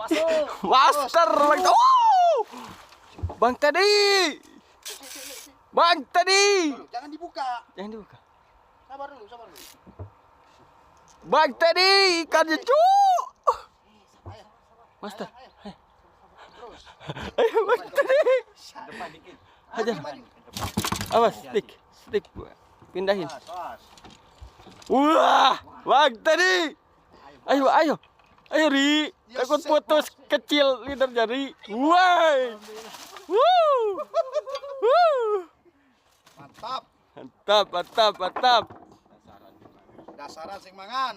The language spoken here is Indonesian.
masuk. Master Bang. Bang Teddy. Bang Teddy. Jangan dibuka. Jangan dibuka. Sabar dulu, sabar dulu. Bang Teddy, ikannya cu. Master. Terus. Ayo Bang Teddy. Depan dikit. Hajar. Awas, stick. Pindahin. Awas. Wah, Bang Teddy. Ayo. Ayo Ri, takut putus kecil lidah jari. Woi. Mantap. Mantap. Dasaran sing mangan.